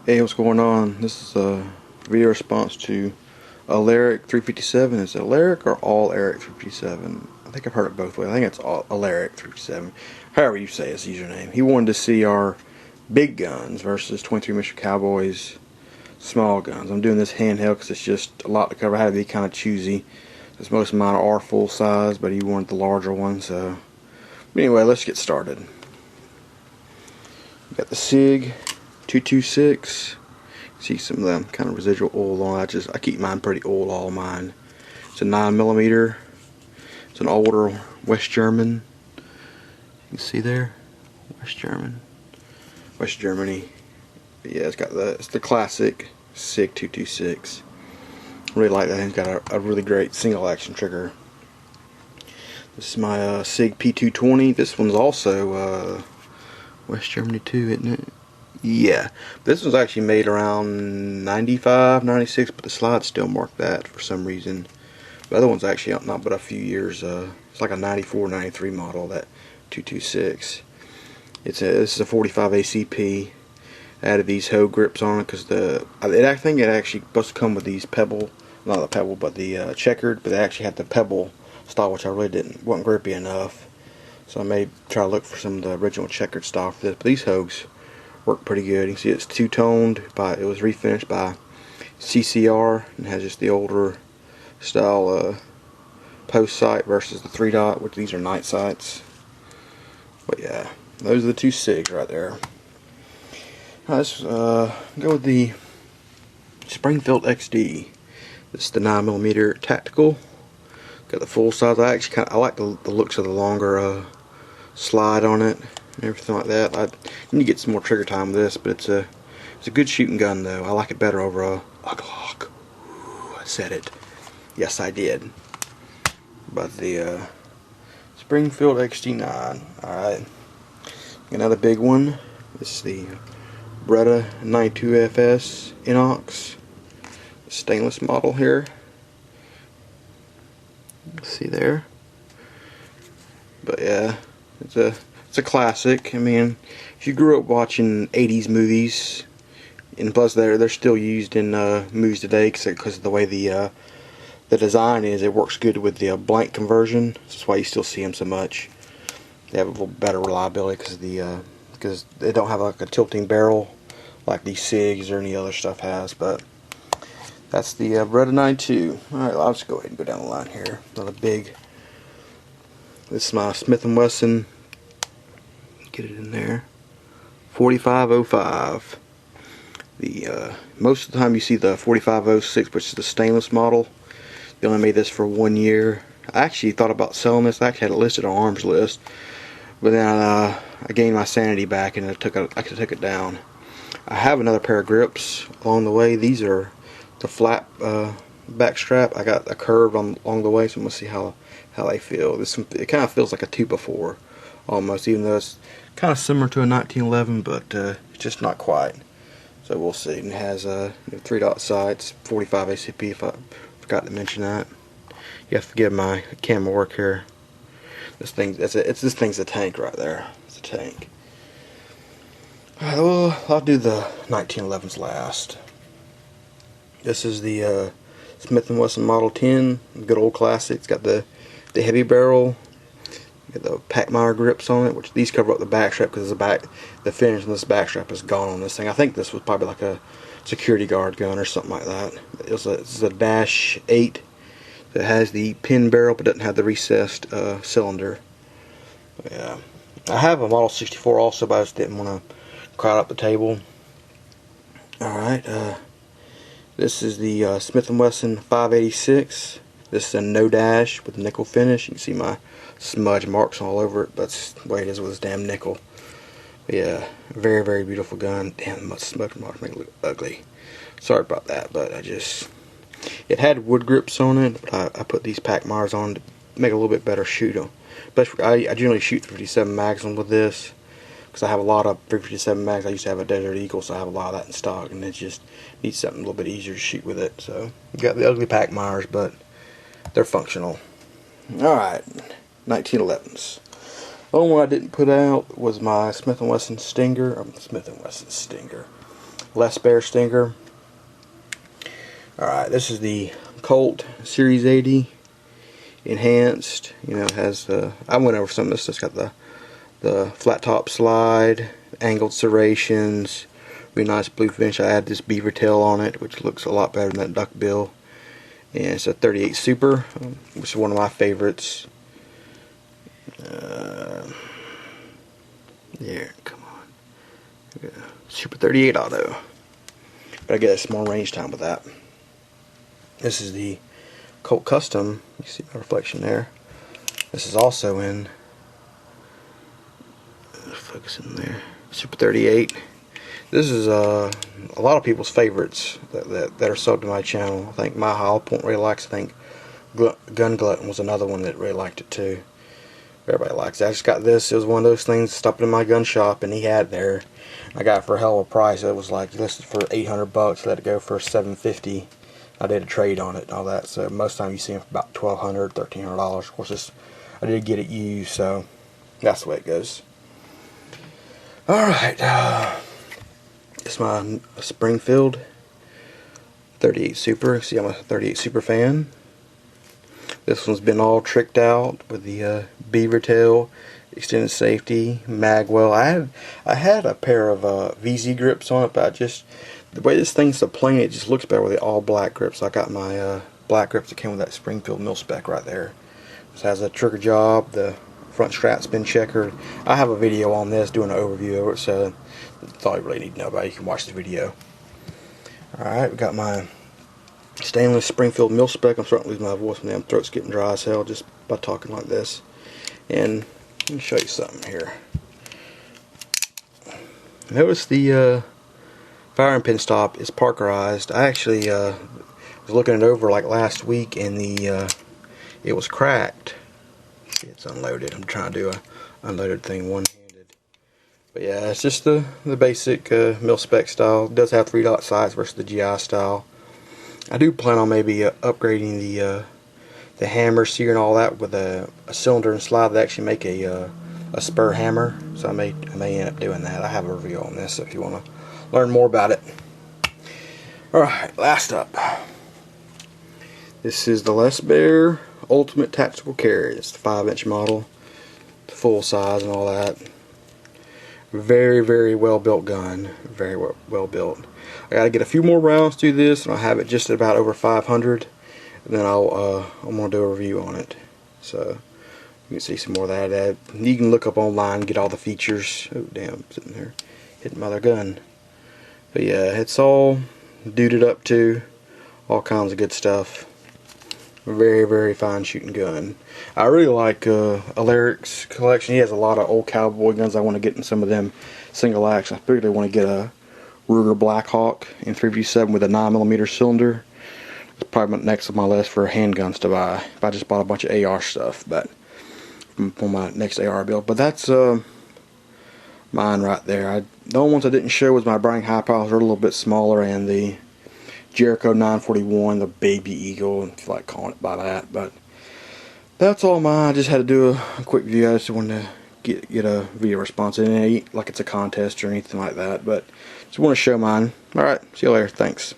Hey, what's going on? This is a video response to alleric357. Is it alleric or alleric357? I think I've heard it both ways. I think it's alleric357. However you say his username. He wanted to see our big guns versus 23 Mission Cowboys small guns. I'm doing this handheld because it's just a lot to cover. I had to be kind of choosy, because most of mine are full size, but he wanted the larger one. So, but anyway, let's get started. Got the SIG 226. See some of them kind of residual oil on. I keep mine pretty old, all mine. It's a 9mm. It's an older West German. You can see there, West Germany. But yeah, it's the classic SIG 226. Really like that. It's got a really great single action trigger. This is my SIG P220. This one's also West Germany too, isn't it? Yeah, this was actually made around 95, 96, but the slides still mark that for some reason. The other one's actually not but a few years. It's like a 94, 93 model, that 226. This is a 45 ACP. I added these hoe grips on it because I think it actually supposed to come with these pebble, not the pebble, but the checkered. But they actually had the pebble style, which I really wasn't grippy enough. So I may try to look for some of the original checkered style for this. But these hoes work pretty good. You can see it's two-toned, it was refinished by CCR and has just the older style post sight versus the 3-dot, which these are night sights. But yeah, those are the two SIGs right there. Let's go with the Springfield XD. This is the 9mm tactical. Got the full size. I like the looks of the longer slide on it and everything like that. I need to get some more trigger time with this, but it's a good shooting gun though. I like it better over a Glock. Ooh, I said it. Yes, I did. But the Springfield XD9. Alright. Another big one. This is the Beretta 92FS Inox stainless model here. See there? But yeah, it's a classic. I mean, if you grew up watching 80s movies, and plus they're still used in movies today because of the way the design is, it works good with the blank conversion. That's why you still see them so much. They have a little better reliability because they don't have like a tilting barrel like these SIGs or any other stuff has. But that's the Beretta 92. Alright, I'll just go ahead and go down the line here. Another big. This is my Smith & Wesson. Get it in there. 4505. Most of the time you see the 4506, which is the stainless model. They only made this for 1 year. I actually thought about selling this. I actually had it listed on Arms List, but then I gained my sanity back and I took it down. I have another pair of grips along the way. These are the flat back strap. I got a curve along the way, so I'm gonna see how they feel. It kind of feels like a 2x4 almost, even though it's kind of similar to a 1911, but it's just not quite. So we'll see. And it has 3-dot sights, 45 ACP. If I forgot to mention that, you have to forgive my camera work here. This thing's a tank right there. It's a tank. Alright, well, I'll do the 1911s last. This is the Smith & Wesson Model 10, good old classic. It's got the heavy barrel, got the Packmeyer grips on it, which these cover up the back strap because the finish on this back strap is gone on this thing. I think this was probably like a security guard gun or something like that. It's a Dash 8 that has the pin barrel but doesn't have the recessed cylinder. But yeah, I have a Model 64 also, but I just didn't want to crowd up the table. Alright, this is the Smith & Wesson 586. This is a no dash with a nickel finish. You can see my smudge marks all over it. That's the way it is with this damn nickel. But yeah, very, very beautiful gun. Damn, my smudge marks make it look ugly. Sorry about that, but it had wood grips on it, but I put these Packmeyers on to make it a little bit better shoot. But I generally shoot 57 Magnum with this, because I have a lot of 357 mags. I used to have a Desert Eagle, so I have a lot of that in stock, and it just needs something a little bit easier to shoot with it. So you got the ugly Packmeyers, but they're functional. Alright, 1911s. The only one I didn't put out was my Smith & Wesson Stinger. Les Bear Stinger. Alright, this is the Colt Series 80 enhanced. You know, it has I went over some of this. It's got the flat top slide, angled serrations, really nice blue finish. I added this beaver tail on it, which looks a lot better than that duck bill. And it's a 38 Super, which is one of my favorites. Yeah, come on. Super 38 Auto. But I get some more range time with that. This is the Colt Custom. You see my reflection there. This is also in, focus in there, Super 38. This is a lot of people's favorites that are sold to my channel. I think My Hollow Point really likes. I think Gun Glutton was another one that really liked it too. Everybody likes it. I just got this. It was one of those things, stopped in my gun shop and he had it there. I got it for a hell of a price. It was like listed for $800. Let it go for $750. I did a trade on it and all that. So most of the time you see them for about $1,200, $1,300. Of course, I did get it used, so that's the way it goes. Alright, it's my Springfield 38 Super. See, I'm a 38 Super fan. This one's been all tricked out with the beaver tail, extended safety, magwell. I had a pair of VZ grips on it, but the way this thing's so plain, it just looks better with the all black grips. So I got my black grips that came with that Springfield mil spec right there. This has a trigger job. The front strap's been checkered. I have a video on this doing an overview of it, so that's all you really need to know about it. You can watch the video. Alright, we got my stainless Springfield mil spec. I'm starting to lose my voice when my throat's getting dry as hell just by talking like this. And let me show you something here. Notice the firing pin stop is parkerized. I actually was looking it over like last week, and it was cracked. See, it's unloaded. I'm trying to do a unloaded thing one-handed. But yeah, it's just the basic mil spec style. It does have 3-dot sights versus the GI style. I do plan on maybe upgrading the hammer sear and all that with a cylinder and slide that actually make a spur hammer. So I may end up doing that. I have a review on this if you want to learn more about it. Alright, last up. This is the Les Bear Ultimate Tactical Carry. It's the 5-inch model, full size and all that. Very, very well built gun. Very well built. I gotta get a few more rounds through this, and I'll have it just at about over 500. And then I'm gonna do a review on it. So you can see some more of that. You can look up online and get all the features. Oh damn, sitting there hitting my other gun. But yeah, it's all duded up too. All kinds of good stuff. Very, very fine shooting gun. I really like Alleric's collection. He has a lot of old cowboy guns. I want to get in some of them single action. I particularly want to get a Ruger Blackhawk in 357 with a 9mm cylinder. It's probably next on my list for handguns to buy. If I just bought a bunch of AR stuff, but for my next AR build. But that's mine right there. The only ones I didn't show was my Browning High Piles. They're a little bit smaller, and the Jericho 941, the Baby Eagle, if you like calling it by that. But that's all mine. I just had to do a quick video. I just wanted to get a video response. It ain't like it's a contest or anything like that, but just want to show mine. Alright, see you later. Thanks.